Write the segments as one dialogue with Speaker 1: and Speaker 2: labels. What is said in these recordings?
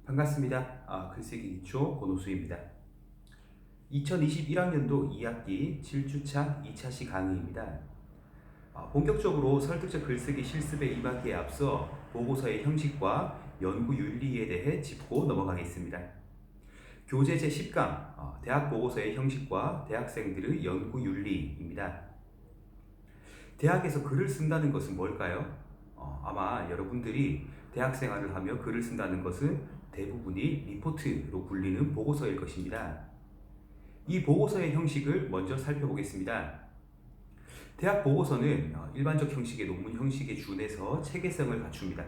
Speaker 1: 반갑습니다. 글쓰기 기초 권호수입니다. 2021학년도 2학기 7주차 2차시 강의입니다. 본격적으로 설득적 글쓰기 실습에 임하기에 앞서 보고서의 형식과 연구 윤리에 대해 짚고 넘어가겠습니다. 교재 제10강 대학 보고서의 형식과 대학생들의 연구 윤리입니다. 대학에서 글을 쓴다는 것은 뭘까요? 아마 여러분들이 대학 생활을 하며 글을 쓴다는 것은 대부분이 리포트로 불리는 보고서일 것입니다. 이 보고서의 형식을 먼저 살펴보겠습니다. 대학 보고서는 일반적 형식의 논문 형식에 준해서 체계성을 갖춥니다.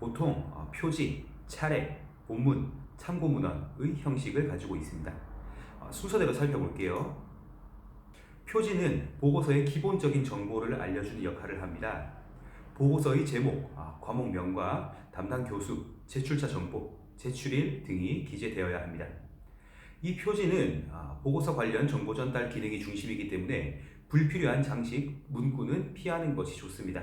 Speaker 1: 보통 표지, 차례, 본문, 참고문헌의 형식을 가지고 있습니다. 순서대로 살펴볼게요. 표지는 보고서의 기본적인 정보를 알려주는 역할을 합니다. 보고서의 제목, 과목명과 담당 교수, 제출자 정보, 제출일 등이 기재되어야 합니다. 이 표지는 보고서 관련 정보 전달 기능이 중심이기 때문에 불필요한 장식, 문구는 피하는 것이 좋습니다.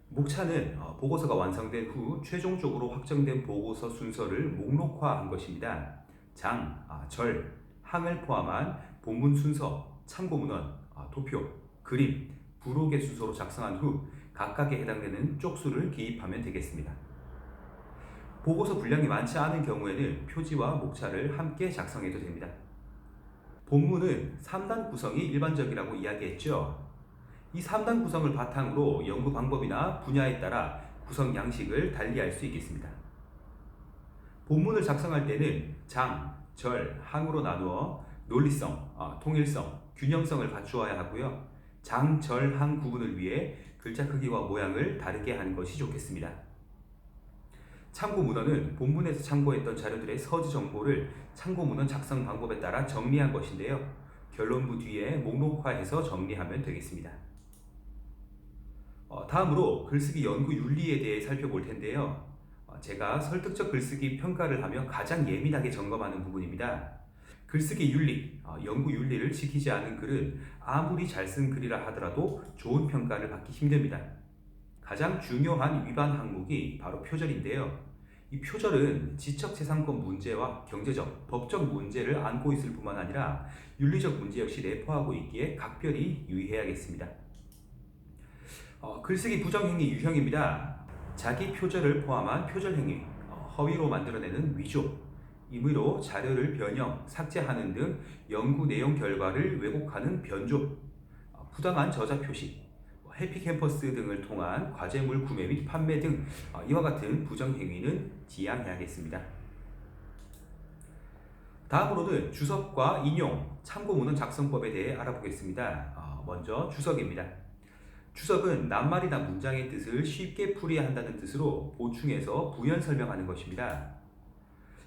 Speaker 1: 목차는 보고서가 완성된 후 최종적으로 확정된 보고서 순서를 목록화한 것입니다. 장, 절, 항을 포함한 본문 순서, 참고문헌, 도표, 그림, 부록의 순서로 작성한 후 각각에 해당되는 쪽수를 기입하면 되겠습니다. 보고서 분량이 많지 않은 경우에는 표지와 목차를 함께 작성해도 됩니다. 본문은 3단 구성이 일반적이라고 이야기했죠. 이 3단 구성을 바탕으로 연구 방법이나 분야에 따라 구성 양식을 달리할 수 있겠습니다. 본문을 작성할 때는 장, 절, 항으로 나누어 논리성, 통일성, 균형성을 갖추어야 하고요. 장, 절, 항 구분을 위해 글자 크기와 모양을 다르게 하는 것이 좋겠습니다. 참고 문헌은 본문에서 참고했던 자료들의 서지 정보를 참고 문헌 작성 방법에 따라 정리한 것인데요. 결론부 뒤에 목록화해서 정리하면 되겠습니다. 다음으로 글쓰기 연구 윤리에 대해 살펴볼 텐데요. 제가 설득적 글쓰기 평가를 하며 가장 예민하게 점검하는 부분입니다. 글쓰기 윤리, 연구 윤리를 지키지 않은 글은 아무리 잘 쓴 글이라 하더라도 좋은 평가를 받기 힘듭니다. 가장 중요한 위반 항목이 바로 표절인데요. 이 표절은 지적재산권 문제와 경제적, 법적 문제를 안고 있을 뿐만 아니라 윤리적 문제 역시 내포하고 있기에 각별히 유의해야겠습니다. 글쓰기 부정행위 유형입니다. 자기 표절을 포함한 표절행위, 허위로 만들어내는 위조, 임의로 자료를 변형, 삭제하는 등 연구 내용 결과를 왜곡하는 변조, 부당한 저자 표시, 해피캠퍼스 등을 통한 과제물 구매 및 판매 등 이와 같은 부정행위는 지양해야겠습니다. 다음으로는 주석과 인용, 참고문헌 작성법에 대해 알아보겠습니다. 먼저 주석입니다. 주석은 낱말이나 문장의 뜻을 쉽게 풀이해야 한다는 뜻으로 보충해서 부연 설명하는 것입니다.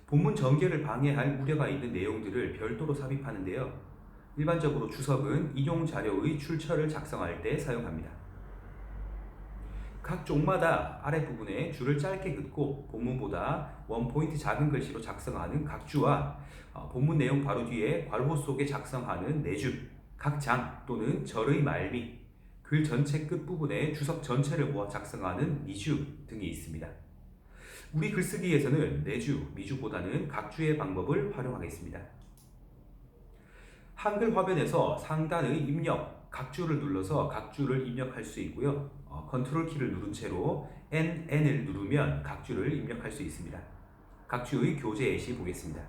Speaker 1: 본문 전개를 방해할 우려가 있는 내용들을 별도로 삽입하는데요. 일반적으로 주석은 인용 자료의 출처를 작성할 때 사용합니다. 각 쪽마다 아랫부분에 줄을 짧게 긋고 본문보다 원포인트 작은 글씨로 작성하는 각주와 본문 내용 바로 뒤에 괄호 속에 작성하는 내주, 각 장 또는 절의 말미, 글 전체 끝부분에 주석 전체를 모아 작성하는 미주 등이 있습니다. 우리 글쓰기에서는 내주, 미주보다는 각주의 방법을 활용하겠습니다. 한글 화면에서 상단의 입력, 각주를 눌러서 각주를 입력할 수 있고요. 컨트롤 키를 누른 채로 N을 누르면 각주를 입력할 수 있습니다. 각주의 교재 예시 보겠습니다.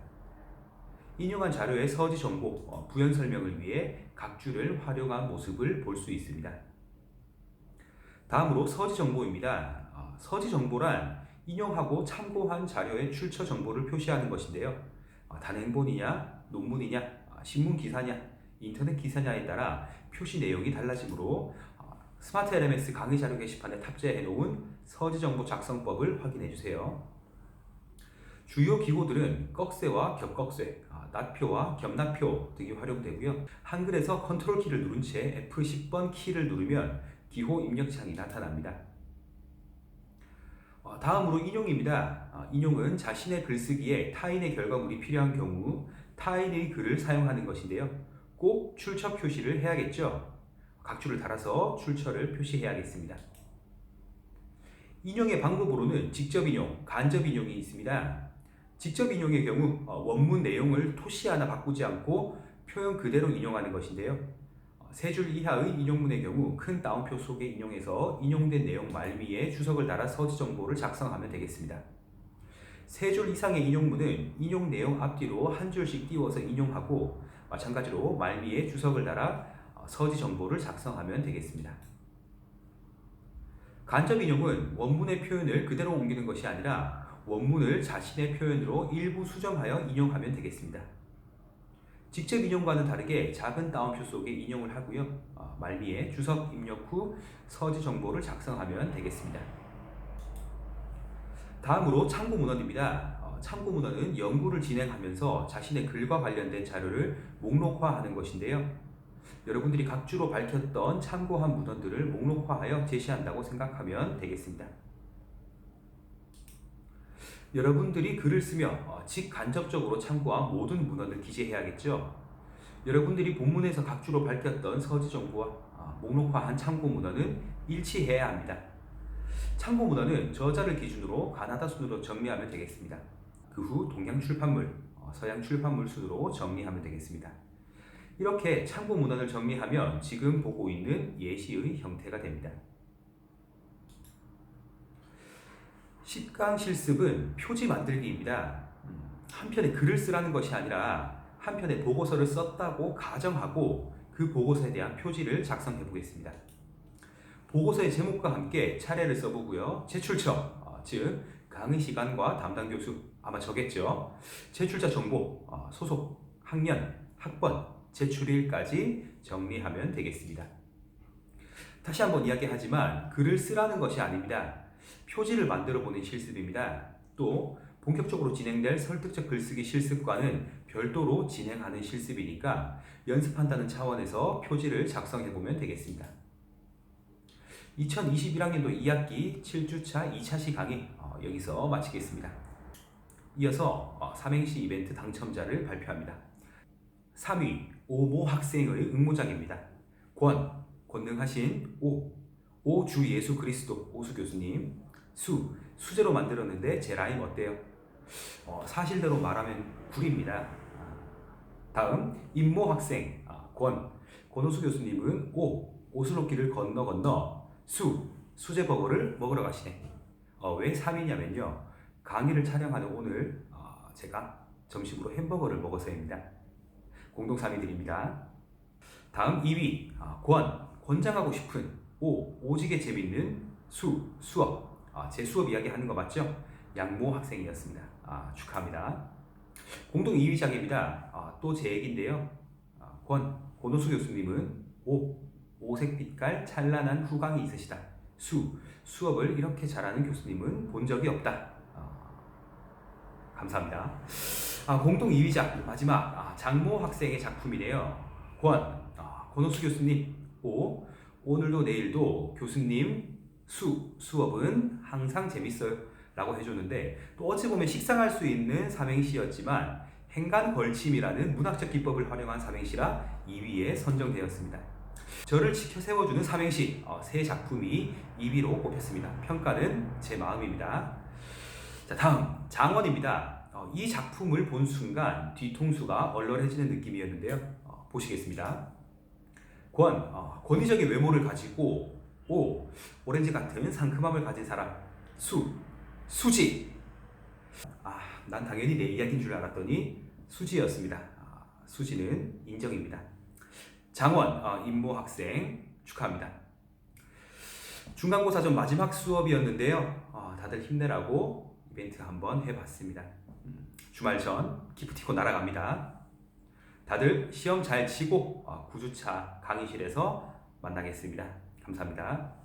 Speaker 1: 인용한 자료의 서지 정보, 부연 설명을 위해 각주를 활용한 모습을 볼 수 있습니다. 다음으로 서지 정보입니다. 서지 정보란 인용하고 참고한 자료의 출처 정보를 표시하는 것인데요. 단행본이냐, 논문이냐, 신문 기사냐, 인터넷 기사냐에 따라 표시 내용이 달라지므로 스마트 LMS 강의 자료 게시판에 탑재해 놓은 서지 정보 작성법을 확인해 주세요. 주요 기호들은 꺽쇠와 겹꺽쇠, 낫표와 겹낫표 등이 활용되고요. 한글에서 컨트롤 키를 누른 채 F10번 키를 누르면 기호 입력창이 나타납니다. 다음으로 인용입니다. 인용은 자신의 글쓰기에 타인의 결과물이 필요한 경우 타인의 글을 사용하는 것인데요. 꼭 출처 표시를 해야겠죠. 각주를 달아서 출처를 표시해야겠습니다. 인용의 방법으로는 직접 인용, 간접 인용이 있습니다. 직접 인용의 경우 원문 내용을 토시 하나 바꾸지 않고 표현 그대로 인용하는 것인데요. 세 줄 이하의 인용문의 경우 큰 따옴표 속에 인용해서 인용된 내용 말미에 주석을 달아 서지 정보를 작성하면 되겠습니다. 세 줄 이상의 인용문은 인용 내용 앞뒤로 한 줄씩 띄워서 인용하고 마찬가지로 말미에 주석을 달아 서지 정보를 작성하면 되겠습니다. 간접 인용은 원문의 표현을 그대로 옮기는 것이 아니라 원문을 자신의 표현으로 일부 수정하여 인용하면 되겠습니다. 직접 인용과는 다르게 작은 따옴표 속에 인용을 하고요. 말미에 주석 입력 후 서지 정보를 작성하면 되겠습니다. 다음으로 참고 문헌입니다. 참고 문헌은 연구를 진행하면서 자신의 글과 관련된 자료를 목록화하는 것인데요. 여러분들이 각주로 밝혔던 참고한 문헌들을 목록화하여 제시한다고 생각하면 되겠습니다. 여러분들이 글을 쓰며 직간접적으로 참고한 모든 문헌을 기재해야겠죠. 여러분들이 본문에서 각주로 밝혔던 서지 정보와 목록화한 참고 문헌은 일치해야 합니다. 참고 문헌은 저자를 기준으로 가나다 순으로 정리하면 되겠습니다. 그 후 동양 출판물, 서양 출판물 순으로 정리하면 되겠습니다. 이렇게 참고 문헌을 정리하면 지금 보고 있는 예시의 형태가 됩니다. 10강 실습은 표지 만들기입니다. 한편에 글을 쓰라는 것이 아니라 한편에 보고서를 썼다고 가정하고 그 보고서에 대한 표지를 작성해 보겠습니다. 보고서의 제목과 함께 차례를 써보고요. 제출처, 즉 강의 시간과 담당 교수, 아마 저겠죠. 제출자 정보, 소속, 학년, 학번, 제출일까지 정리하면 되겠습니다. 다시 한번 이야기하지만 글을 쓰라는 것이 아닙니다. 표지를 만들어 보는 실습입니다. 또 본격적으로 진행될 설득적 글쓰기 실습과는 별도로 진행하는 실습이니까 연습한다는 차원에서 표지를 작성해 보면 되겠습니다. 2021학년도 2학기 7주차 2차시 강의 여기서 마치겠습니다. 이어서 삼행시 이벤트 당첨자를 발표합니다. 3위 오모 학생의 응모작입니다. 권능하신 주 예수 그리스도 오수 교수님. 수제로 만들었는데 제 라임 어때요? 사실대로 말하면 굴입니다. 다음 임모 학생 권호수 교수님은 오슬로길을 건너 수제버거를 먹으러 가시네. 왜 3위냐면요. 강의를 촬영하는 오늘 제가 점심으로 햄버거를 먹어서입니다. 공동 3위 드립니다. 다음 2위 권장하고 싶은 오지게 재밌는 수업. 제 수업 이야기 하는 거 맞죠? 양모 학생이었습니다. 축하합니다. 공동 2위작입니다. 또 제 얘기인데요. 권호수 교수님은 오색빛깔 찬란한 후광이 있으시다. 수업을 이렇게 잘하는 교수님은 본 적이 없다. 감사합니다. 공동 2위작 마지막 장모 학생의 작품이래요. 권호수 교수님 오늘도 내일도 교수님 수업은 항상 재밌어요 라고 해줬는데 또 어찌 보면 식상할 수 있는 삼행시였지만 행간걸침이라는 문학적 기법을 활용한 삼행시라 2위에 선정되었습니다. 저를 지켜 세워주는 삼행시 세 작품이 2위로 꼽혔습니다. 평가는 제 마음입니다. 자, 다음 장원입니다. 이 작품을 본 순간 뒤통수가 얼얼해지는 느낌이었는데요. 보시겠습니다. 권위적인 외모를 가지고 오렌지 같은 상큼함을 가진 사람. 수지. 난 당연히 내 이야기인 줄 알았더니 수지였습니다. 수지는 인정입니다. 장원, 임모 학생 축하합니다. 중간고사 전 마지막 수업이었는데요. 다들 힘내라고 이벤트 한번 해봤습니다. 주말 전 기프티콘 날아갑니다. 다들 시험 잘 치고 9주차 강의실에서 만나겠습니다. 감사합니다.